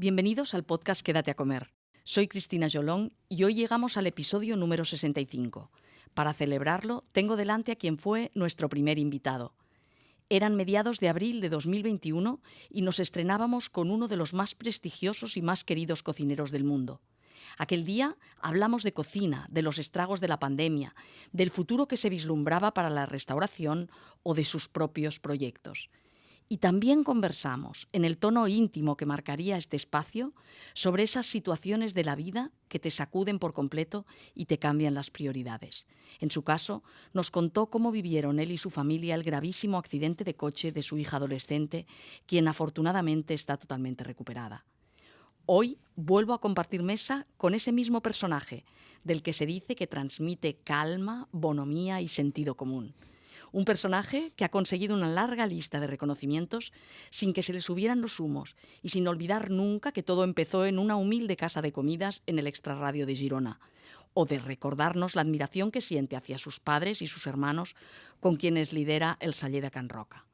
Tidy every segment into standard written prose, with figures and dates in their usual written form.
Bienvenidos al podcast Quédate a comer. Soy Cristina Jolón y hoy llegamos al episodio número 65. Para celebrarlo, tengo delante a quien fue nuestro primer invitado. Eran mediados de abril de 2021 y nos estrenábamos con uno de los más prestigiosos y más queridos cocineros del mundo. Aquel día hablamos de cocina, de los estragos de la pandemia, del futuro que se vislumbraba para la restauración o de sus propios proyectos. Y también conversamos, en el tono íntimo que marcaría este espacio, sobre esas situaciones de la vida que te sacuden por completo y te cambian las prioridades. En su caso, nos contó cómo vivieron él y su familia el gravísimo accidente de coche de su hija adolescente, quien afortunadamente está totalmente recuperada. Hoy vuelvo a compartir mesa con ese mismo personaje, del que se dice que transmite calma, bonomía y sentido común. Un personaje que ha conseguido una larga lista de reconocimientos sin que se le subieran los humos y sin olvidar nunca que todo empezó en una humilde casa de comidas en el extrarradio de Girona, o de recordarnos la admiración que siente hacia sus padres y sus hermanos con quienes lidera el Saller de Can Roca.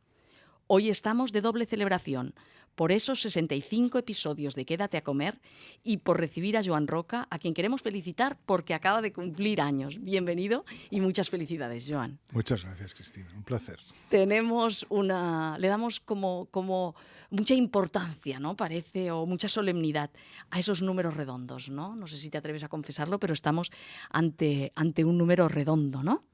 Hoy estamos de doble celebración, por esos 65 episodios de Quédate a comer y por recibir a Joan Roca, a quien queremos felicitar porque acaba de cumplir años. Bienvenido y muchas felicidades, Joan. Muchas gracias, Cristina. Un placer. Le damos como mucha importancia, ¿no? Parece, o mucha solemnidad a esos números redondos, ¿no? No sé si te atreves a confesarlo, pero estamos ante un número redondo, ¿no?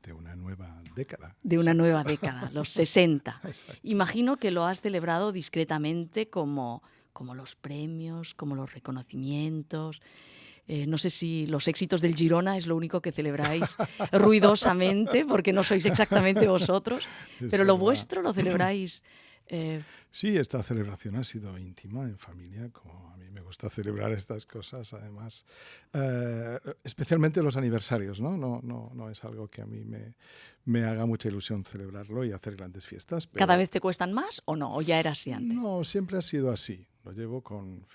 De una nueva década. De una nueva década, los 60. Exacto. Imagino que lo has celebrado discretamente como los premios, como los reconocimientos. No sé si los éxitos del Girona es lo único que celebráis ruidosamente, porque no sois exactamente vosotros, pero lo vuestro lo celebráis. Sí, esta celebración ha sido íntima, en familia, como a mí me gusta celebrar estas cosas, además, especialmente los aniversarios, ¿no? No es algo que a mí me haga mucha ilusión celebrarlo y hacer grandes fiestas. Pero ¿Cada vez te cuestan más o no? ¿O ya era así antes? no, siempre ha sido así. Lo llevo con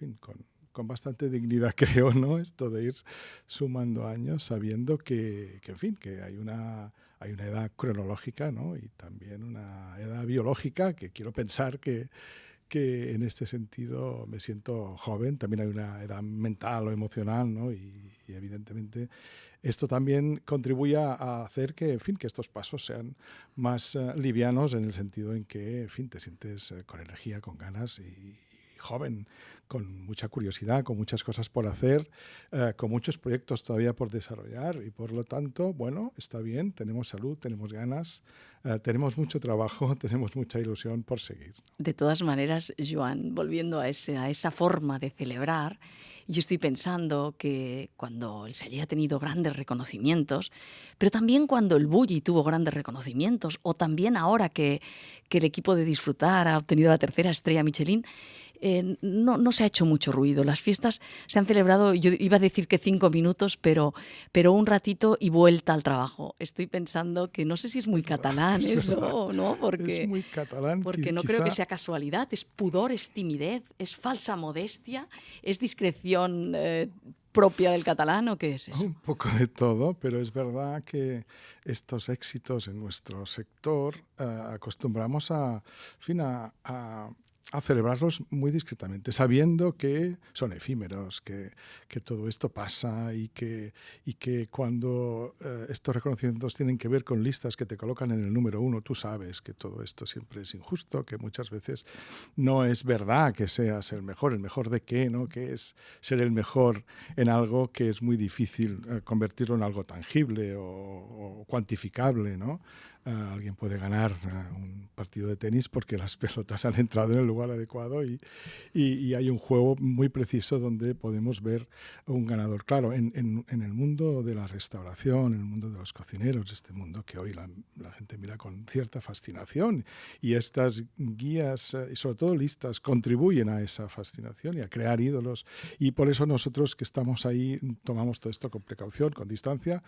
bastante dignidad, creo, ¿no? Esto de ir sumando años sabiendo que hay una edad cronológica, ¿no? Y también una edad biológica, que quiero pensar que en este sentido me siento joven. También hay una edad mental o emocional, ¿no? Y evidentemente esto también contribuye a hacer que estos pasos sean más livianos, en el sentido en que, te sientes con energía, con ganas y joven, con mucha curiosidad, con muchas cosas por hacer, con muchos proyectos todavía por desarrollar y por lo tanto, bueno, está bien, tenemos salud, tenemos ganas, tenemos mucho trabajo, tenemos mucha ilusión por seguir. De todas maneras, Joan, volviendo a esa forma de celebrar, yo estoy pensando que cuando el Saller ha tenido grandes reconocimientos, pero también cuando el Bulli tuvo grandes reconocimientos, o también ahora que el equipo de Disfrutar ha obtenido la 3ª estrella Michelin, no se ha hecho mucho ruido. Las fiestas se han celebrado, yo iba a decir que 5 minutos, pero un ratito y vuelta al trabajo. Estoy pensando que no sé si es muy catalán eso, ¿no? Es muy catalán. Porque no creo que sea casualidad, es pudor, es timidez, es falsa modestia, es discreción propia del catalán, ¿o qué es eso? Un poco de todo, pero es verdad que estos éxitos en nuestro sector acostumbramos a celebrarlos muy discretamente, sabiendo que son efímeros, que todo esto pasa y que cuando estos reconocimientos tienen que ver con listas que te colocan en el número 1, tú sabes que todo esto siempre es injusto, que muchas veces no es verdad que seas el mejor de qué, ¿no? Que es ser el mejor en algo que es muy difícil convertirlo en algo tangible o cuantificable, ¿no? Alguien puede ganar un partido de tenis porque las pelotas han entrado en el lugar adecuado y hay un juego muy preciso donde podemos ver un ganador. Claro, en el mundo de la restauración, en el mundo de los cocineros, este mundo que hoy la gente mira con cierta fascinación, y estas guías y sobre todo listas contribuyen a esa fascinación y a crear ídolos, y por eso nosotros que estamos ahí tomamos todo esto con precaución, con distancia,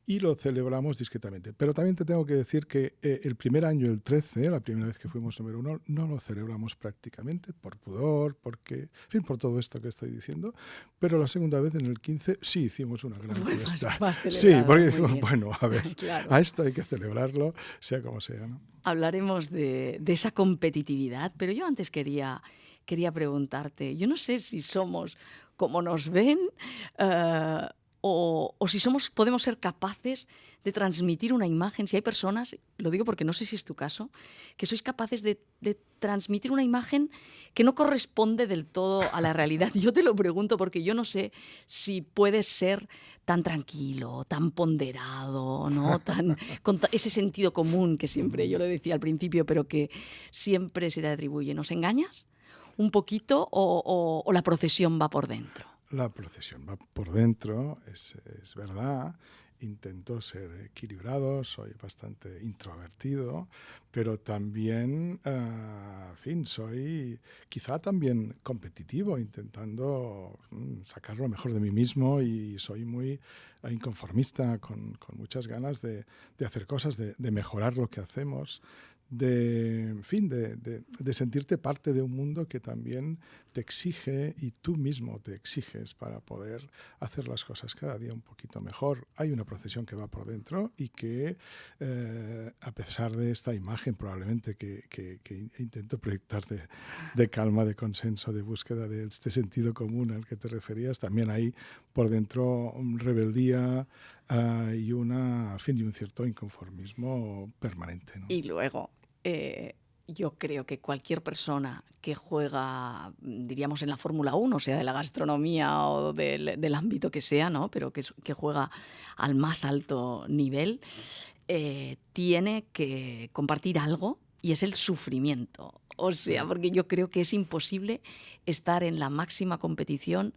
y lo celebramos discretamente. Pero también te tengo que decir que el primer año, el 13, la primera vez que fuimos número 1, no lo celebramos prácticamente por pudor, porque, por todo esto que estoy diciendo, pero la segunda vez, en el 15, sí hicimos una gran fiesta. Sí, porque dijimos, bueno, a ver, claro, a esto hay que celebrarlo, sea como sea, ¿no? Hablaremos de esa competitividad, pero yo antes quería quería preguntarte, yo no sé si somos como nos ven, eh, o si podemos ser capaces de transmitir una imagen. Si hay personas, lo digo porque no sé si es tu caso, que sois capaces de transmitir una imagen que no corresponde del todo a la realidad. Yo te lo pregunto porque yo no sé si puedes ser tan tranquilo, tan ponderado, ¿no? Con ese sentido común que siempre, yo lo decía al principio, pero que siempre se te atribuye. ¿Nos engañas un poquito o la procesión va por dentro? La procesión va por dentro, es verdad. Intento ser equilibrado, soy bastante introvertido, pero también, en fin, soy quizá también competitivo, intentando sacar lo mejor de mí mismo, y soy muy inconformista, con muchas ganas de hacer cosas, de mejorar lo que hacemos, en fin, de sentirte parte de un mundo que también te exige y tú mismo te exiges para poder hacer las cosas cada día un poquito mejor. Hay una procesión que va por dentro y que, a pesar de esta imagen probablemente que intento proyectar de calma, de consenso, de búsqueda de este sentido común al que te referías, también hay por dentro rebeldía, y en fin, y un cierto inconformismo permanente, ¿no? Y luego, yo creo que cualquier persona que juega, diríamos, en la Fórmula 1, sea de la gastronomía o del ámbito que sea, ¿no? Pero que juega al más alto nivel, tiene que compartir algo, y es el sufrimiento. O sea, porque yo creo que es imposible estar en la máxima competición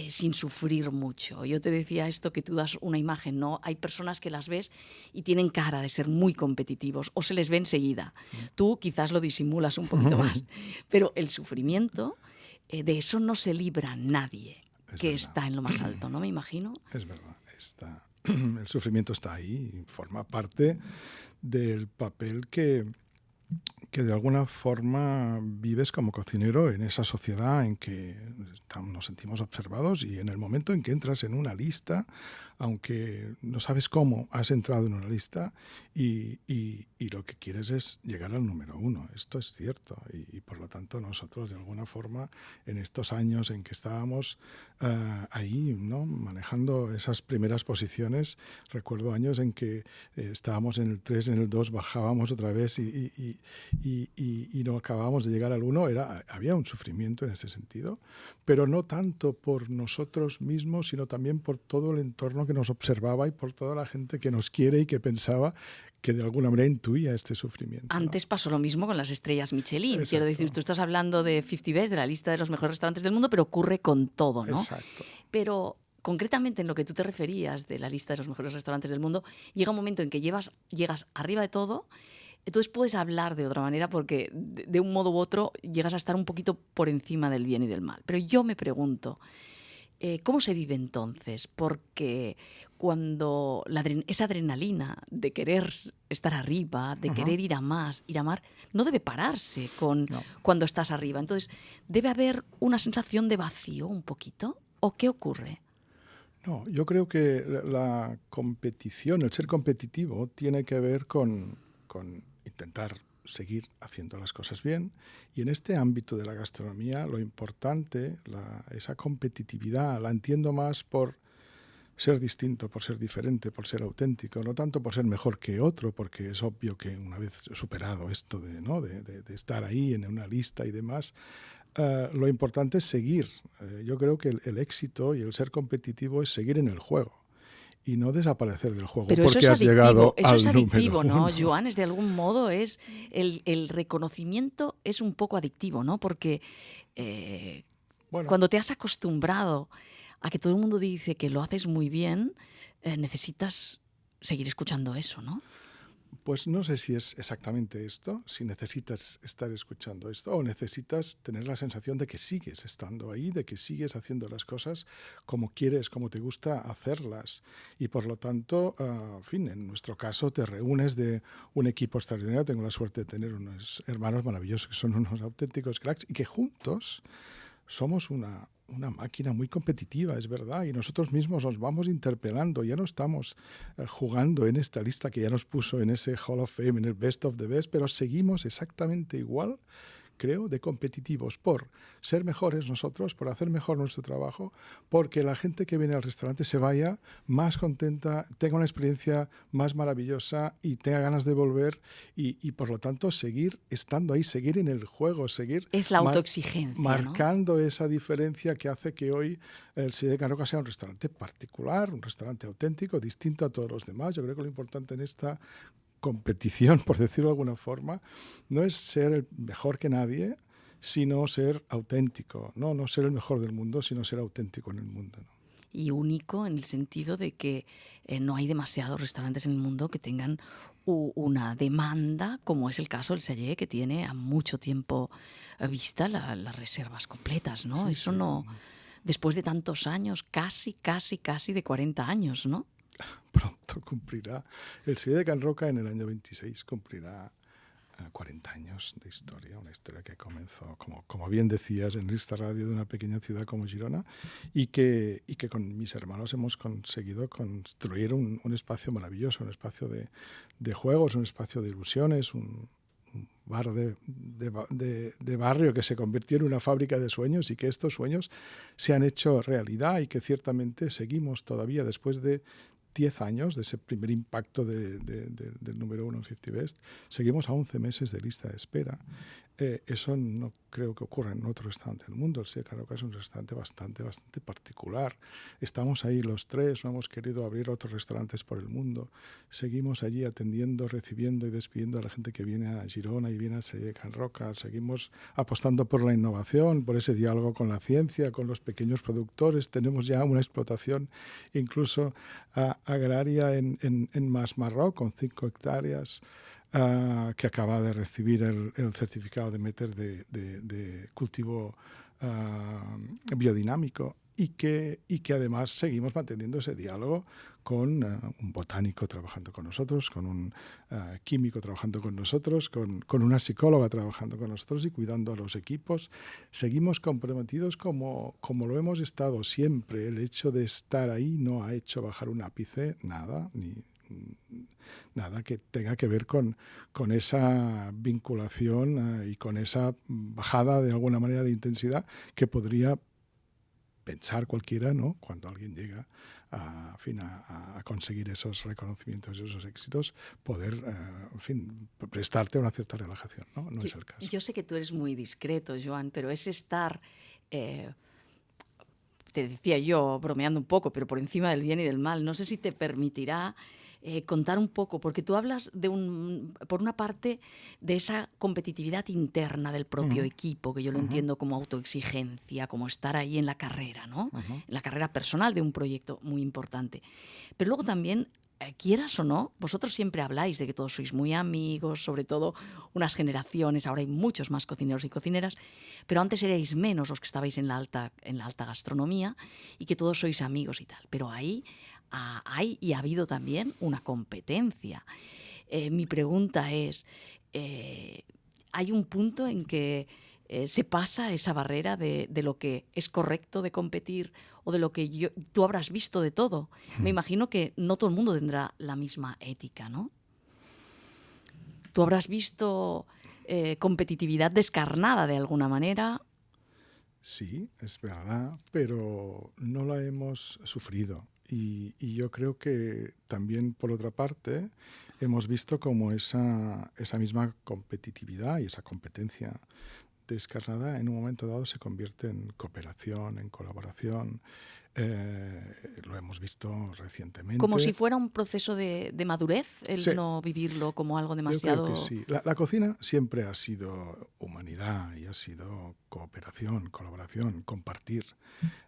sin sufrir mucho. Yo te decía esto, que tú das una imagen, ¿no? Hay personas que las ves y tienen cara de ser muy competitivos, o se les ve enseguida. Tú quizás lo disimulas un poquito más, pero el sufrimiento, de eso no se libra nadie que está en lo más alto, ¿no? Me imagino. Es verdad, el sufrimiento está ahí y forma parte del papel que de alguna forma vives como cocinero en esa sociedad en que nos sentimos observados, y en el momento en que entras en una lista, aunque no sabes cómo has entrado en una lista, y lo que quieres es llegar al número 1. Esto es cierto, y por lo tanto nosotros de alguna forma en estos años en que estábamos ahí, ¿no?, manejando esas primeras posiciones, recuerdo años en que estábamos en el 3, en el 2, bajábamos otra vez y no acabábamos de llegar al 1, había un sufrimiento en ese sentido, pero no tanto por nosotros mismos, sino también por todo el entorno que nos observaba y por toda la gente que nos quiere y que pensaba que de alguna manera intuía este sufrimiento, ¿no? Antes pasó lo mismo con las estrellas Michelin. Exacto. Quiero decir, tú estás hablando de 50 Best, de la lista de los mejores restaurantes del mundo, pero ocurre con todo, ¿no? Exacto. Pero concretamente en lo que tú te referías de la lista de los mejores restaurantes del mundo, llega un momento en que llegas arriba de todo. Entonces puedes hablar de otra manera, porque de un modo u otro llegas a estar un poquito por encima del bien y del mal. Pero yo me pregunto, ¿cómo se vive entonces? Porque cuando esa adrenalina de querer estar arriba, de querer ir a más, ir a más, no debe pararse cuando estás arriba. Entonces, ¿debe haber una sensación de vacío un poquito? ¿O qué ocurre? No, yo creo que la competición, el ser competitivo, tiene que ver con intentar seguir haciendo las cosas bien, y en este ámbito de la gastronomía lo importante, esa competitividad, la entiendo más por ser distinto, por ser diferente, por ser auténtico, no tanto por ser mejor que otro, porque es obvio que una vez superado esto de estar ahí en una lista y demás, lo importante es seguir. Yo creo que el éxito y el ser competitivo es seguir en el juego y no desaparecer del juego. Pero porque eso es has llegado adictivo, eso es adictivo, ¿no, uno. Joan? Es de algún modo, el reconocimiento es un poco adictivo, ¿no? Porque Bueno, cuando te has acostumbrado a que todo el mundo dice que lo haces muy bien, necesitas seguir escuchando eso, ¿no? pues no sé si es exactamente esto, si necesitas estar escuchando esto o necesitas tener la sensación de que sigues estando ahí, de que sigues haciendo las cosas como quieres, como te gusta hacerlas. Y por lo tanto, en fin, en nuestro caso te reúnes de un equipo extraordinario. Tengo la suerte de tener unos hermanos maravillosos que son unos auténticos cracks y que juntos somos una máquina muy competitiva, es verdad, y nosotros mismos nos vamos interpelando. Ya no estamos jugando en esta lista que ya nos puso en ese Hall of Fame, en el Best of the Best, pero seguimos exactamente igual creo, de competitivos por ser mejores nosotros, por hacer mejor nuestro trabajo, porque la gente que viene al restaurante se vaya más contenta, tenga una experiencia más maravillosa y tenga ganas de volver y por lo tanto seguir estando ahí, seguir en el juego, seguir Es la autoexigencia, ¿no? marcando esa diferencia que hace que hoy el Silla de Can Roca sea un restaurante particular, un restaurante auténtico, distinto a todos los demás. Yo creo que lo importante en esta competición, por decirlo de alguna forma, no es ser el mejor que nadie, sino ser auténtico, no ser el mejor del mundo, sino ser auténtico en el mundo, ¿no? Y único en el sentido de que no hay demasiados restaurantes en el mundo que tengan una demanda, como es el caso del Sallé, que tiene a mucho tiempo vista las reservas completas, ¿no? Sí, Eso sí. no, después de tantos años, casi de 40 años, ¿no? Pronto cumplirá, el Silla de Can Roca en el año 26 cumplirá 40 años de historia, una historia que comenzó, como bien decías, en esta radio de una pequeña ciudad como Girona y que con mis hermanos hemos conseguido construir un espacio maravilloso, un espacio de juegos, un espacio de ilusiones, un bar de barrio que se convirtió en una fábrica de sueños y que estos sueños se han hecho realidad y que ciertamente seguimos todavía después de 10 años de ese primer impacto del número 1 en 50 Best, seguimos a 11 meses de lista de espera. Eso no creo que ocurra en otro restaurante del mundo. El Silla de Can Roca es un restaurante bastante particular. Estamos ahí los tres, no hemos querido abrir otros restaurantes por el mundo. Seguimos allí atendiendo, recibiendo y despidiendo a la gente que viene a Girona y viene a Silla de Can Roca. Seguimos apostando por la innovación, por ese diálogo con la ciencia, con los pequeños productores. Tenemos ya una explotación incluso agraria en Masmarró, con 5 hectáreas, que acaba de recibir el certificado de Meter de cultivo biodinámico y que además seguimos manteniendo ese diálogo con un botánico trabajando con nosotros, con un químico trabajando con nosotros, con una psicóloga trabajando con nosotros y cuidando a los equipos. Seguimos comprometidos como lo hemos estado siempre. El hecho de estar ahí no ha hecho bajar un ápice, nada que tenga que ver con esa vinculación y con esa bajada de alguna manera de intensidad que podría pensar cualquiera, ¿no? Cuando alguien llega a conseguir esos reconocimientos y esos éxitos, poder, prestarte una cierta relajación, ¿no? No es el caso. Yo sé que tú eres muy discreto, Joan, pero es estar, te decía yo, bromeando un poco, pero por encima del bien y del mal. No sé si te permitirá contar un poco, porque tú hablas por una parte, de esa competitividad interna del propio equipo, que yo lo entiendo como autoexigencia, como estar ahí en la carrera, ¿no? En la carrera personal de un proyecto muy importante. Pero luego también, quieras o no, vosotros siempre habláis de que todos sois muy amigos, sobre todo unas generaciones, ahora hay muchos más cocineros y cocineras, pero antes erais menos los que estabais en la alta gastronomía y que todos sois amigos y tal. Pero ahí hay y ha habido también una competencia. Mi pregunta es, ¿hay un punto en que se pasa esa barrera de lo que es correcto de competir o de lo que tú habrás visto de todo? Me imagino que no todo el mundo tendrá la misma ética, ¿no? Tú habrás visto competitividad descarnada de alguna manera. Sí, es verdad, pero no la hemos sufrido. Y yo creo que también, por otra parte, hemos visto como esa misma competitividad y esa competencia descarnada en un momento dado se convierte en cooperación, en colaboración. Lo hemos visto recientemente. Como si fuera un proceso de madurez, el Sí. no vivirlo como algo Yo demasiado... creo que sí. La cocina siempre ha sido humanidad y ha sido cooperación, colaboración, compartir.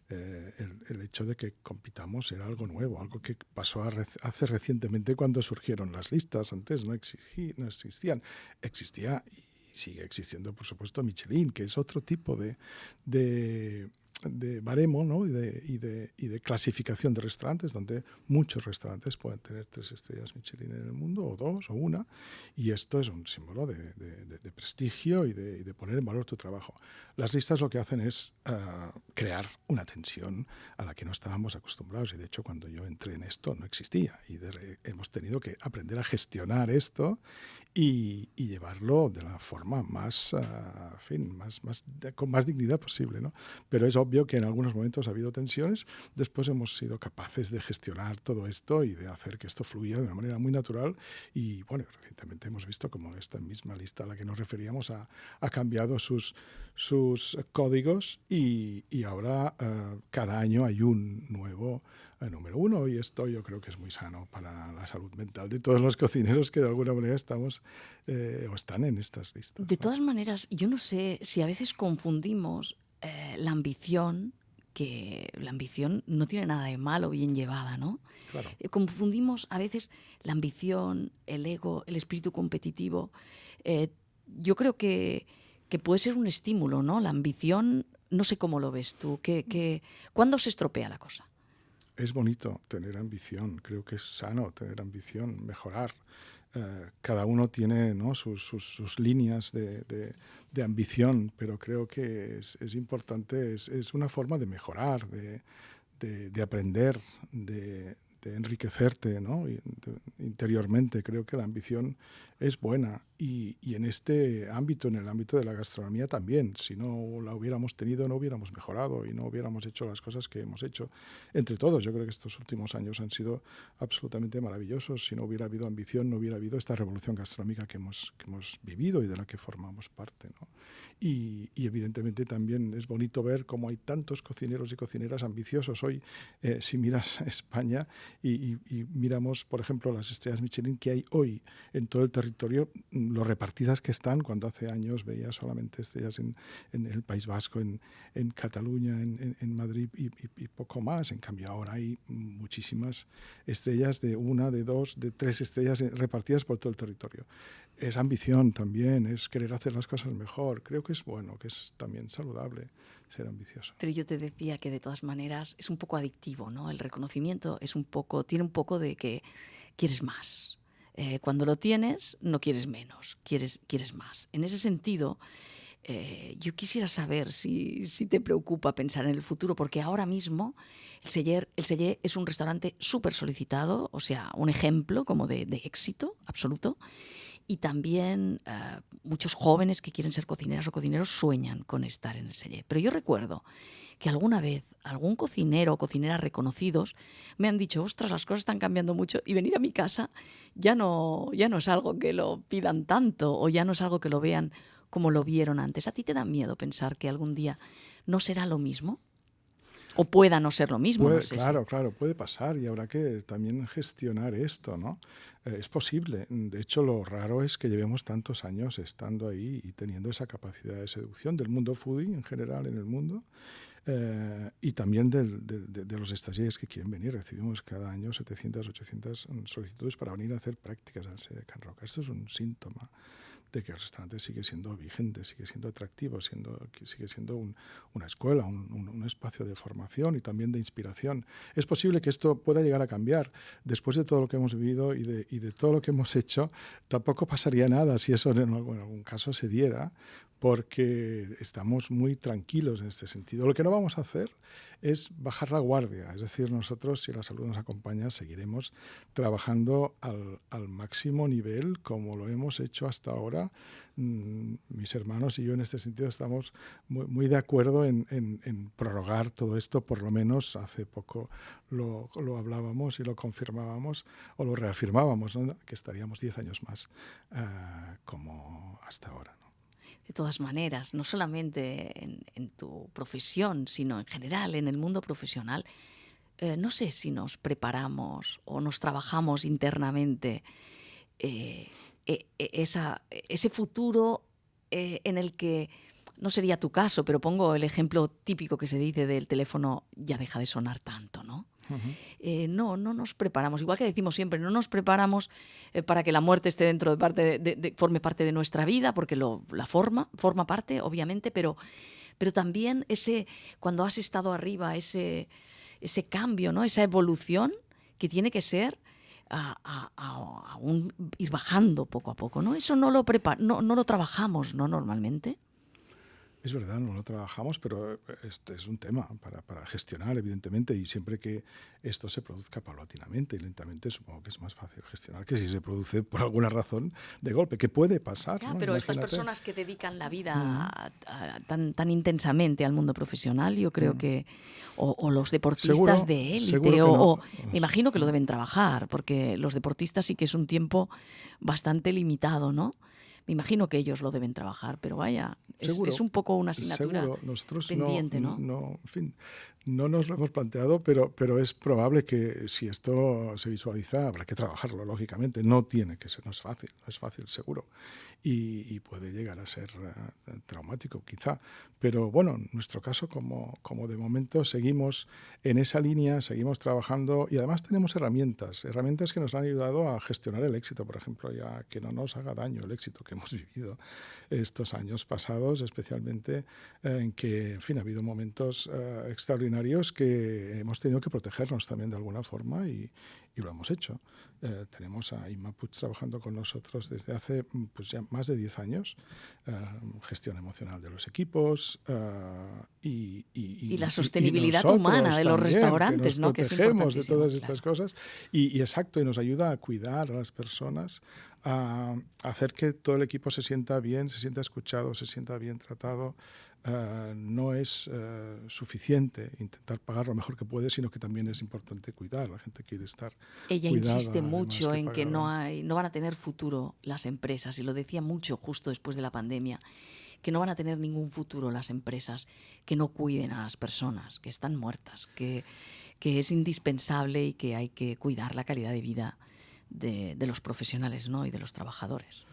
El hecho de que compitamos era algo nuevo, algo que pasó hace recientemente cuando surgieron las listas. Antes no existían. Existía y sigue existiendo, por supuesto, Michelin, que es otro tipo de baremo, ¿no? y de clasificación de restaurantes, donde muchos restaurantes pueden tener 3 estrellas Michelin en el mundo, o 2, o 1, y esto es un símbolo de prestigio y de poner en valor tu trabajo. Las listas lo que hacen es crear una tensión a la que no estábamos acostumbrados. Y de hecho, cuando yo entré en esto no existía. Y hemos tenido que aprender a gestionar esto y llevarlo de la forma más, en fin, con más dignidad posible, ¿no? Pero es obvio que en algunos momentos ha habido tensiones. Después hemos sido capaces de gestionar todo esto y de hacer que esto fluya de una manera muy natural. Y bueno, recientemente hemos visto como esta misma lista a la que nos referíamos ha cambiado sus códigos y ahora cada año hay un nuevo número uno, y esto yo creo que es muy sano para la salud mental de todos los cocineros que de alguna manera estamos o están en estas listas, De ¿no? todas maneras, yo no sé si a veces confundimos la ambición, que la ambición no tiene nada de malo bien llevada, ¿no? Claro. Confundimos a veces la ambición, el ego, el espíritu competitivo. Yo creo que puede ser un estímulo, ¿no? La ambición, no sé cómo lo ves tú. ¿Cuándo se estropea la cosa? Es bonito tener ambición, creo que es sano tener ambición, mejorar. Cada uno tiene, ¿no?, sus líneas de ambición, pero creo que es importante, es una forma de mejorar, de aprender, de enriquecerte, ¿no? Interiormente. Creo que la ambición es buena y en este ámbito, en el ámbito de la gastronomía también. Si no la hubiéramos tenido, no hubiéramos mejorado y no hubiéramos hecho las cosas que hemos hecho entre todos. Yo creo que estos últimos años han sido absolutamente maravillosos. Si no hubiera habido ambición, no hubiera habido esta revolución gastronómica que hemos vivido y de la que formamos parte, ¿no? Y evidentemente también es bonito ver cómo hay tantos cocineros y cocineras ambiciosos. Hoy, si miras a España y miramos, por ejemplo, las estrellas Michelin que hay hoy en todo el territorio, lo repartidas que están, cuando hace años veía solamente estrellas en el País Vasco, en Cataluña, en Madrid y poco más. En cambio, ahora hay muchísimas estrellas de una, de dos, de tres estrellas repartidas por todo el territorio. Es ambición también, es querer hacer las cosas mejor. Creo que es bueno, que es también saludable ser ambicioso. Pero yo te decía que de todas maneras es un poco adictivo, ¿no? El reconocimiento tiene un poco de que quieres más. Cuando lo tienes, no quieres menos, quieres más. En ese sentido, yo quisiera saber si te preocupa pensar en el futuro, porque ahora mismo el Cellier es un restaurante súper solicitado, o sea, un ejemplo como de éxito absoluto. Y también muchos jóvenes que quieren ser cocineras o cocineros sueñan con estar en el Cellier. Pero yo recuerdo que alguna vez algún cocinero o cocinera reconocidos me han dicho, ostras, las cosas están cambiando mucho y venir a mi casa ya no es algo que lo pidan tanto o ya no es algo que lo vean como lo vieron antes. ¿A ti te da miedo pensar que algún día no será lo mismo? O pueda no ser lo mismo, no sé Claro, claro, puede pasar y habrá que también gestionar esto, ¿no? Es posible. De hecho, lo raro es que llevemos tantos años estando ahí y teniendo esa capacidad de seducción del mundo foodie en general en el mundo. Y también de los stagiaires que quieren venir. Recibimos cada año 700, 800 solicitudes para venir a hacer prácticas al Cellier de Can Roca. Esto es un síntoma de que el restaurante sigue siendo vigente, sigue siendo atractivo, sigue siendo una escuela, un espacio de formación y también de inspiración. Es posible que esto pueda llegar a cambiar. Después de todo lo que hemos vivido y de todo lo que hemos hecho, tampoco pasaría nada si eso en algún caso se diera, porque estamos muy tranquilos en este sentido. Lo que no vamos a hacer es bajar la guardia. Es decir, nosotros, si la salud nos acompaña, seguiremos trabajando al máximo nivel como lo hemos hecho hasta ahora. Mis hermanos y yo en este sentido estamos muy de acuerdo en prorrogar todo esto. Por lo menos hace poco lo hablábamos y lo confirmábamos o lo reafirmábamos, ¿no?, que estaríamos 10 años más como hasta ahora, ¿no? De todas maneras, no solamente en tu profesión, sino en general, en el mundo profesional, no sé si nos preparamos o nos trabajamos internamente ese futuro en el que, no sería tu caso, pero pongo el ejemplo típico que se dice del teléfono ya deja de sonar tanto, ¿no? Uh-huh. No nos preparamos, igual que decimos siempre, no nos preparamos para que la muerte esté dentro forme parte de nuestra vida, porque forma parte, obviamente, pero también cuando has estado arriba, ese cambio, ¿no?, esa evolución que tiene que ser ir bajando poco a poco, ¿no? Eso no lo trabajamos, ¿no?, normalmente. Es verdad, no lo trabajamos, pero este es un tema para gestionar, evidentemente, y siempre que esto se produzca paulatinamente y lentamente, supongo que es más fácil gestionar que si se produce por alguna razón de golpe, que puede pasar, Ya, ¿no? pero estas Imagínate. personas que dedican la vida Mm, tan intensamente al mundo profesional, yo creo mm. que, o los deportistas Seguro, de seguro élite, que no. me imagino que lo Mm. deben trabajar, porque los deportistas sí que es un tiempo bastante limitado, ¿no? Me imagino que ellos lo deben trabajar, pero vaya, es Seguro, un poco una asignatura seguro. Nosotros pendiente, ¿no? en fin, no nos lo hemos planteado, pero es probable que si esto se visualiza, habrá que trabajarlo, lógicamente. No tiene que ser, no es fácil, seguro. Y puede llegar a ser traumático, quizá. Pero bueno, en nuestro caso, como de momento seguimos en esa línea, seguimos trabajando y además tenemos herramientas que nos han ayudado a gestionar el éxito, por ejemplo, ya que no nos haga daño el éxito que hemos vivido estos años pasados, especialmente en que, en fin, ha habido momentos extraordinarios que hemos tenido que protegernos también de alguna forma y lo hemos hecho. Tenemos a Inma Puig trabajando con nosotros desde hace pues ya más de 10 años, gestión emocional de los equipos Y la y sostenibilidad humana nosotros de los también, que nos restaurantes, ¿no? Que es protegemos de importantísimo, todas estas claro. cosas y exacto, y nos ayuda a cuidar a las personas, a hacer que todo el equipo se sienta bien, se sienta escuchado, se sienta bien tratado. No es suficiente intentar pagar lo mejor que puede, sino que también es importante cuidar. La gente quiere estar Ella insiste cuidada, además mucho que en que pagada. no van a tener futuro las empresas, y lo decía mucho justo después de la pandemia, que no van a tener ningún futuro las empresas que no cuiden a las personas, que están muertas, que es indispensable y que hay que cuidar la calidad de vida de los profesionales, ¿no? Y de los trabajadores.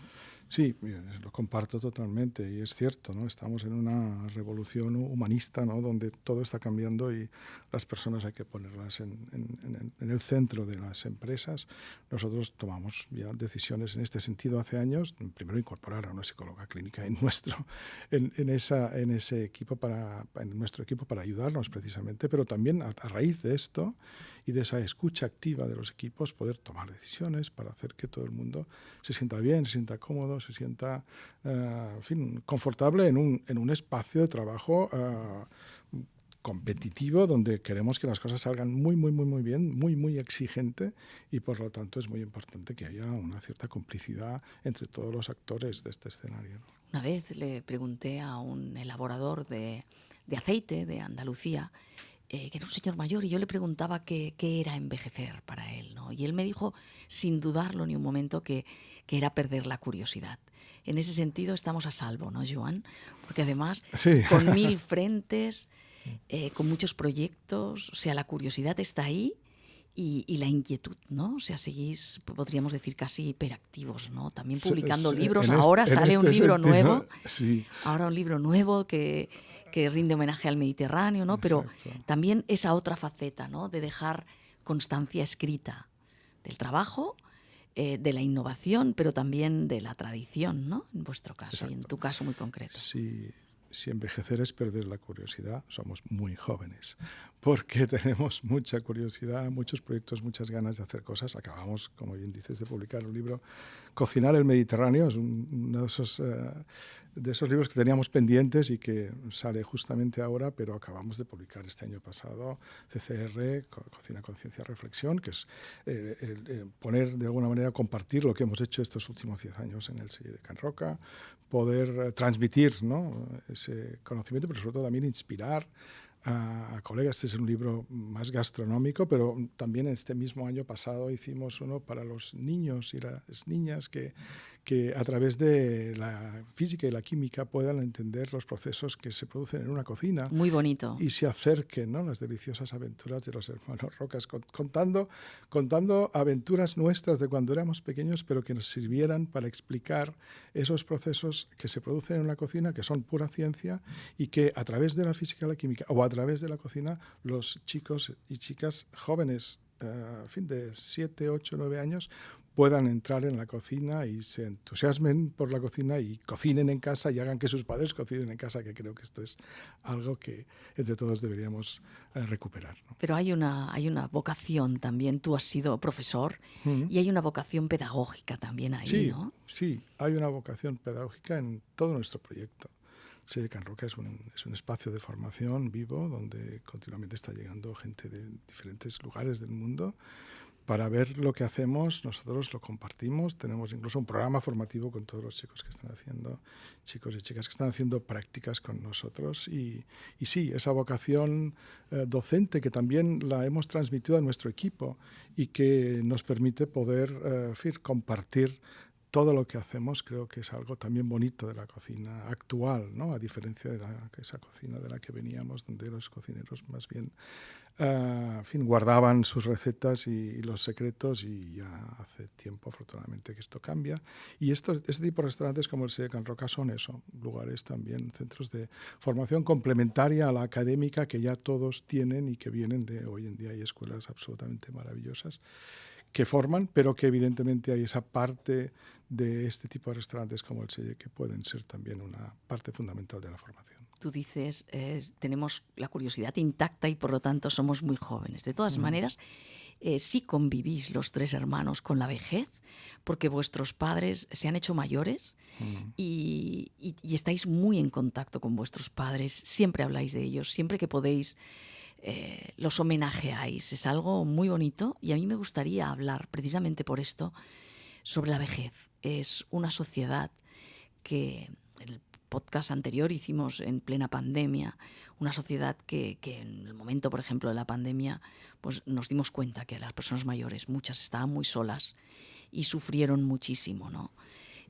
Sí, lo comparto totalmente y es cierto, ¿no? Estamos en una revolución humanista, ¿no? Donde todo está cambiando y las personas hay que ponerlas en el centro de las empresas. Nosotros tomamos ya decisiones en este sentido hace años. Primero, incorporar a una psicóloga clínica en ese equipo en nuestro equipo para ayudarnos precisamente, pero también a raíz de esto y de esa escucha activa de los equipos, poder tomar decisiones para hacer que todo el mundo se sienta bien, se sienta cómodo, se sienta en fin, confortable en un espacio de trabajo competitivo donde queremos que las cosas salgan muy bien, muy exigente y por lo tanto es muy importante que haya una cierta complicidad entre todos los actores de este escenario, ¿no? Una vez le pregunté a un elaborador de aceite de Andalucía, que era un señor mayor, y yo le preguntaba qué era envejecer para él, ¿no? Y él me dijo, sin dudarlo ni un momento, que era perder la curiosidad. En ese sentido estamos a salvo, ¿no, Joan? Porque además, Sí. con 1000 frentes, con muchos proyectos, o sea, la curiosidad está ahí y la inquietud, ¿no? O sea, seguís, podríamos decir, casi hiperactivos, ¿no? También publicando libros. Ahora En sale un este libro nuevo. sentido, sí, Ahora un libro nuevo que rinde homenaje al Mediterráneo, ¿no? Pero exacto. también esa otra faceta, ¿no? De dejar constancia escrita del trabajo, de la innovación, pero también de la tradición, ¿no? En vuestro caso y en Exacto. tu caso muy concreto. Si envejecer es perder la curiosidad, somos muy jóvenes, porque tenemos mucha curiosidad, muchos proyectos, muchas ganas de hacer cosas. Acabamos, como bien dices, de publicar un libro, Cocinar el Mediterráneo, es uno de esos libros que teníamos pendientes y que sale justamente ahora, pero acabamos de publicar este año pasado CCR, Cocina, Conciencia, Reflexión, que es poner de alguna manera, compartir lo que hemos hecho estos últimos 10 años en el sello de Can Roca, poder transmitir, ¿no?, ese conocimiento, pero sobre todo también inspirar a colegas. Este es un libro más gastronómico, pero también este mismo año pasado hicimos uno para los niños y las niñas que a través de la física y la química puedan entender los procesos que se producen en una cocina. Muy bonito. Y se acerquen, ¿no?, las deliciosas aventuras de los hermanos Rocas, contando aventuras nuestras de cuando éramos pequeños, pero que nos sirvieran para explicar esos procesos que se producen en una cocina, que son pura ciencia, y que a través de la física y la química, o a través de la cocina, los chicos y chicas jóvenes, en fin, de 7, 8, 9 años, puedan entrar en la cocina y se entusiasmen por la cocina y cocinen en casa y hagan que sus padres cocinen en casa, que creo que esto es algo que entre todos deberíamos recuperar, ¿no? Pero hay una vocación también. Tú has sido profesor y hay una vocación pedagógica también ahí, Sí, ¿no? sí, hay una vocación pedagógica en todo nuestro proyecto. Sede Can Roca es un espacio de formación vivo donde continuamente está llegando gente de diferentes lugares del mundo para ver lo que hacemos. Nosotros lo compartimos, tenemos incluso un programa formativo con todos los chicos y chicas que están haciendo prácticas con nosotros y sí, esa vocación docente que también la hemos transmitido a nuestro equipo y que nos permite poder compartir todo lo que hacemos. Creo que es algo también bonito de la cocina actual, ¿no? A diferencia de esa cocina de la que veníamos, donde los cocineros más bien guardaban sus recetas y los secretos, y ya hace tiempo, afortunadamente, que esto cambia. Y este tipo de restaurantes como el Sede Can Roca son eso, lugares también, centros de formación complementaria a la académica que ya todos tienen y que vienen de hoy en día. Hay escuelas absolutamente maravillosas que forman, pero que evidentemente hay esa parte de este tipo de restaurantes como el Sede que pueden ser también una parte fundamental de la formación. Tú dices, tenemos la curiosidad intacta y por lo tanto somos muy jóvenes. De todas maneras, sí convivís los tres hermanos con la vejez, porque vuestros padres se han hecho mayores y estáis muy en contacto con vuestros padres, siempre habláis de ellos, siempre que podéis los homenajeáis. Es algo muy bonito y a mí me gustaría hablar precisamente por esto sobre la vejez. Es una sociedad que en el podcast anterior hicimos en plena pandemia, una sociedad que en el momento, por ejemplo, de la pandemia, pues nos dimos cuenta que las personas mayores, muchas estaban muy solas y sufrieron muchísimo, ¿no?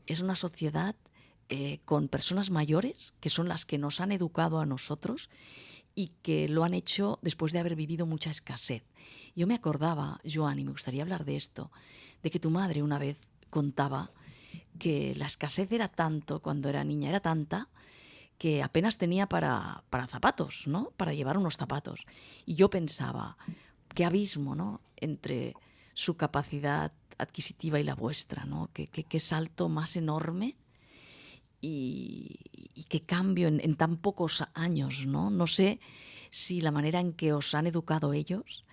Es una sociedad con personas mayores que son las que nos han educado a nosotros y que lo han hecho después de haber vivido mucha escasez. Yo me acordaba, Joan, y me gustaría hablar de esto, de que tu madre una vez contaba que la escasez era tanto cuando era niña, era tanta que apenas tenía para zapatos, ¿no? Para llevar unos zapatos. Y yo pensaba, qué abismo, ¿no? Entre su capacidad adquisitiva y la vuestra, ¿no? Qué salto más enorme y qué cambio en tan pocos años, ¿no? No sé si la manera en que os han educado ellos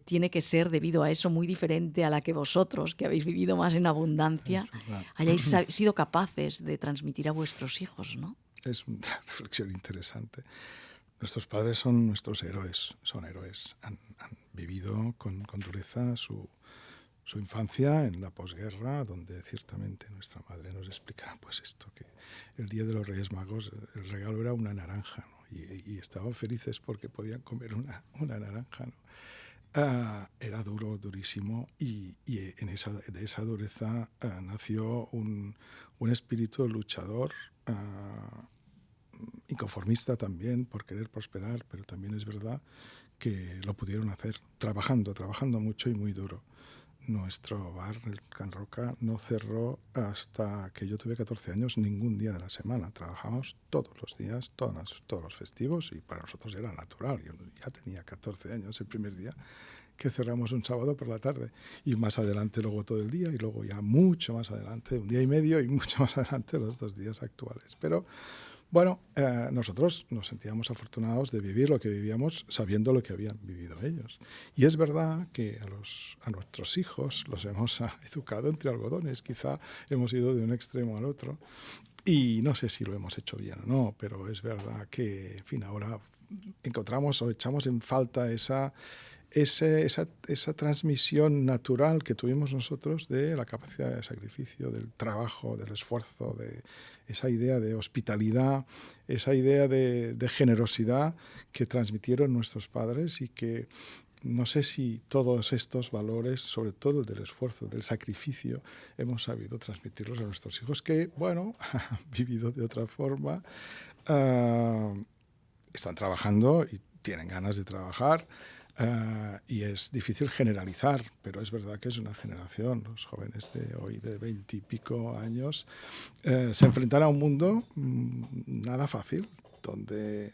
tiene que ser, debido a eso, muy diferente a la que vosotros, que habéis vivido más en abundancia, hayáis sido capaces de transmitir a vuestros hijos, ¿no? Es una reflexión interesante. Nuestros padres son nuestros héroes, son héroes. Han vivido con dureza su infancia en la posguerra, donde ciertamente nuestra madre nos explica pues esto, que el día de los Reyes Magos el regalo era una naranja, ¿no? Y estaban felices porque podían comer una naranja, ¿no? Era duro, durísimo, y de esa dureza nació un espíritu luchador, inconformista también, por querer prosperar, pero también es verdad que lo pudieron hacer trabajando mucho y muy duro. Nuestro bar, el Can Roca, no cerró hasta que yo tuve 14 años ningún día de la semana. Trabajamos todos los días, todos los festivos, y para nosotros era natural. Yo ya tenía 14 años el primer día que cerramos un sábado por la tarde, y más adelante luego todo el día, y luego ya mucho más adelante, un día y medio, y mucho más adelante los 2 días actuales. Pero bueno, nosotros nos sentíamos afortunados de vivir lo que vivíamos sabiendo lo que habían vivido ellos. Y es verdad que a nuestros hijos los hemos educado entre algodones, quizá hemos ido de un extremo al otro, y no sé si lo hemos hecho bien o no, pero es verdad que, en fin, ahora encontramos o echamos en falta esa transmisión natural que tuvimos nosotros de la capacidad de sacrificio, del trabajo, del esfuerzo, de esa idea de hospitalidad, esa idea de generosidad que transmitieron nuestros padres, y que no sé si todos estos valores, sobre todo el del esfuerzo, del sacrificio, hemos sabido transmitirlos a nuestros hijos, que, bueno, han vivido de otra forma, están trabajando y tienen ganas de trabajar. Y es difícil generalizar, pero es verdad que es una generación, los jóvenes de hoy de 20 y pico años, se enfrentan a un mundo nada fácil, donde